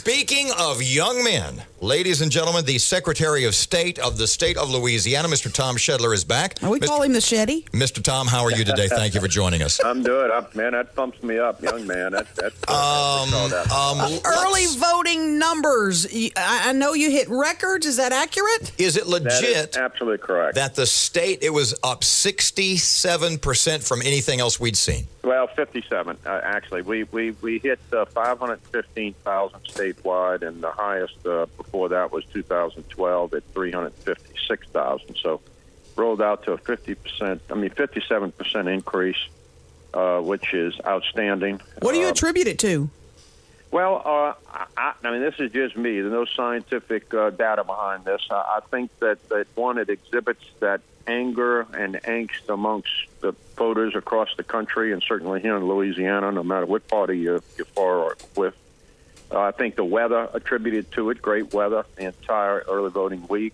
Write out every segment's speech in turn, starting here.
Speaking of young men, ladies and gentlemen, the Secretary of State of the state of Louisiana, Mr. Tom Schedler, is back. We call him the Shetty. Mr. Tom, how are you today? Thank you for joining us. I'm good. Man, that pumps me up, young man. Early voting numbers. I know you hit records. Is that accurate? Is it legit? That is absolutely correct. That the state, it was up 67% from anything else we'd seen. Well, 57, actually. We hit 515,000 statewide, and the highest before that was 2012 at 356,000. So rolled out to a 57% increase, which is outstanding. What do you attribute it to? Well, I mean, this is just me. There's no scientific data behind this. I think that one, it exhibits that anger and angst amongst the voters across the country, and certainly here in Louisiana, no matter what party you're for with. I think the weather attributed to it, great weather, the entire early voting week.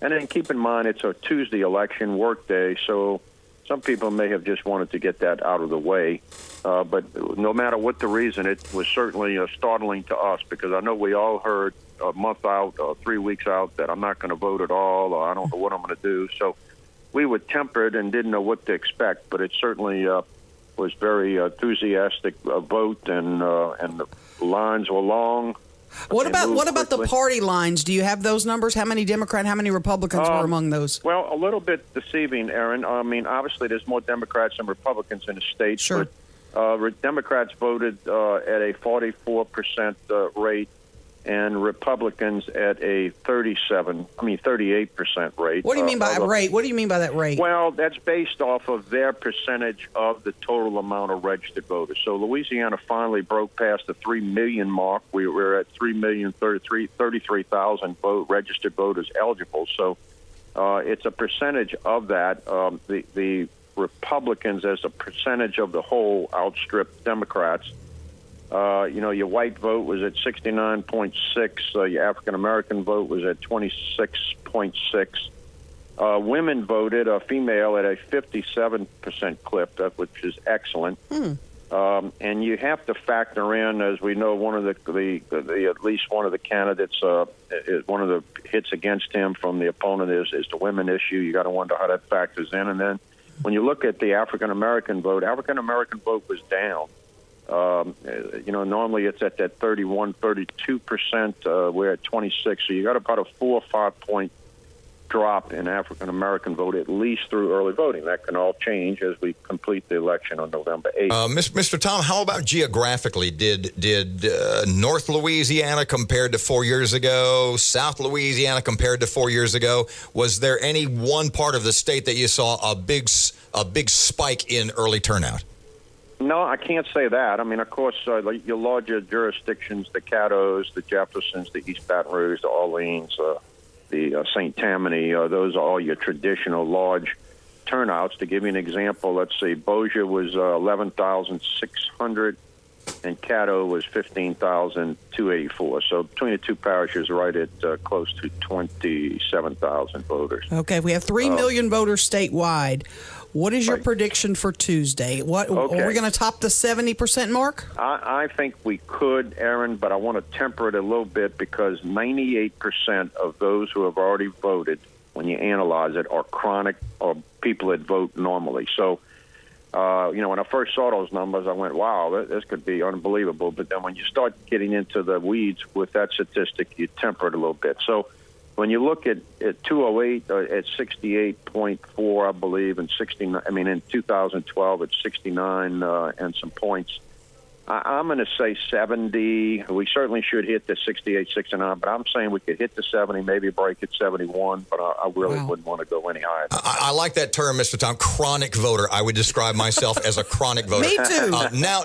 And then keep in mind it's a Tuesday election work day, so some people may have just wanted to get that out of the way. But no matter what the reason, it was certainly startling to us, because I know we all heard a month out, 3 weeks out, that I'm not going to vote at all, or I don't know what I'm going to do. So we were tempered and didn't know what to expect, but it certainly was very enthusiastic vote, and the lines were long. What about the party lines? Do you have those numbers? How many Democrats, how many Republicans were among those? Well, a little bit deceiving, Erin. I mean, obviously there's more Democrats than Republicans in the state. Sure. But Democrats voted at a 44% rate, and Republicans at a 38% rate. What do you mean by rate? What do you mean by that rate? Well, that's based off of their percentage of the total amount of registered voters. So Louisiana finally broke past the 3 million mark. We were at 3,033,000 registered voters eligible. So it's a percentage of that. The Republicans, as a percentage of the whole, outstripped Democrats. Your white vote was at 69.6. Your African-American vote was at 26.6. Women voted, a female, at a 57% clip, which is excellent. And you have to factor in, as we know, one of the at least one of the candidates, one of the hits against him from the opponent is the women issue. You got to wonder how that factors in. And then when you look at the African-American vote was down. Normally it's at that 32%. We're at 26. So you got about a 4 or 5 point drop in African-American vote, at least through early voting. That can all change as we complete the election on November 8th. Mr. Tom, how about geographically? Did North Louisiana compared to 4 years ago, South Louisiana compared to 4 years ago, was there any one part of the state that you saw a big spike in early turnout? No, I can't say that. I mean, of course, your larger jurisdictions, the Caddos, the Jeffersons, the East Baton Rouge, the Orleans, the St. Tammany, those are all your traditional large turnouts. To give you an example, let's see, Bossier was 11,600, and Caddo was 15,284. So between the two parishes, right at close to 27,000 voters. Okay, we have 3 million voters statewide. What is your prediction for Tuesday? Are we going to top the 70% mark? I think we could, Erin, but I want to temper it a little bit, because 98% of those who have already voted, when you analyze it, are chronic or people that vote normally. So, when I first saw those numbers, I went, wow, this could be unbelievable. But then when you start getting into the weeds with that statistic, you temper it a little bit. So when you look at 208 at 68.4, I believe, and 69. I mean, in 2012 at 69 and some points. I'm going to say 70. We certainly should hit the 68, 69, but I'm saying we could hit the 70, maybe break at 71, but I really wouldn't want to go any higher. I like that term, Mr. Tom, chronic voter. I would describe myself as a chronic voter. Me too.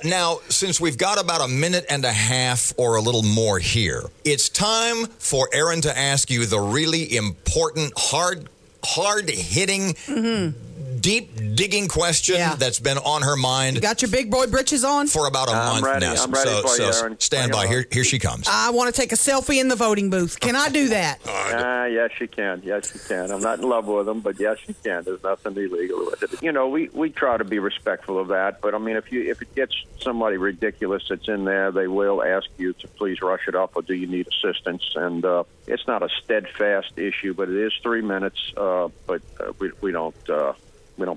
Now, since we've got about a minute and a half or a little more here, it's time for Erin to ask you the really important, hard-hitting, deep digging question that's been on her mind. You got your big boy britches on? For about a month now. I'm ready for you, Erin. Stand by. Here she comes. I want to take a selfie in the voting booth. Can I do that? Yes, you can. Yes, you can. I'm not in love with them, but yes, you can. There's nothing illegal with it. You know, we try to be respectful of that, but I mean, if it gets somebody ridiculous that's in there, they will ask you to please rush it up, or do you need assistance? And it's not a steadfast issue, but it is 3 minutes. But we don't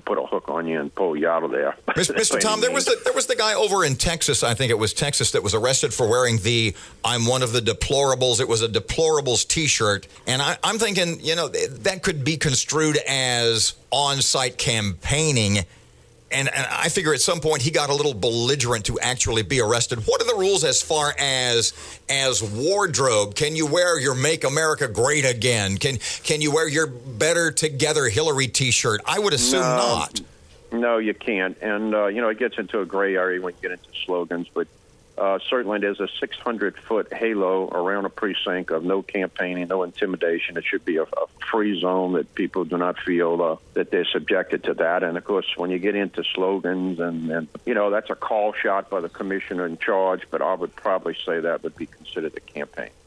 put a hook on you and pull you out of there. Mr. Tom, there was the guy over in Texas, I think it was Texas, that was arrested for wearing the "I'm one of the deplorables." It was a deplorables T-shirt, and I'm thinking, you know, that could be construed as on-site campaigning. And I figure at some point he got a little belligerent to actually be arrested. What are the rules as far as wardrobe? Can you wear your "Make America Great Again"? Can you wear your "Better Together Hillary" T-shirt? I would assume not. No, you can't. And, you know, it gets into a gray area when you get into slogans. But certainly there's a 600-foot halo around a precinct of no campaigning, no intimidation. It should be a free zone that people do not feel that they're subjected to that. And, of course, when you get into slogans and, you know, that's a call shot by the commissioner in charge, but I would probably say that would be considered a campaign.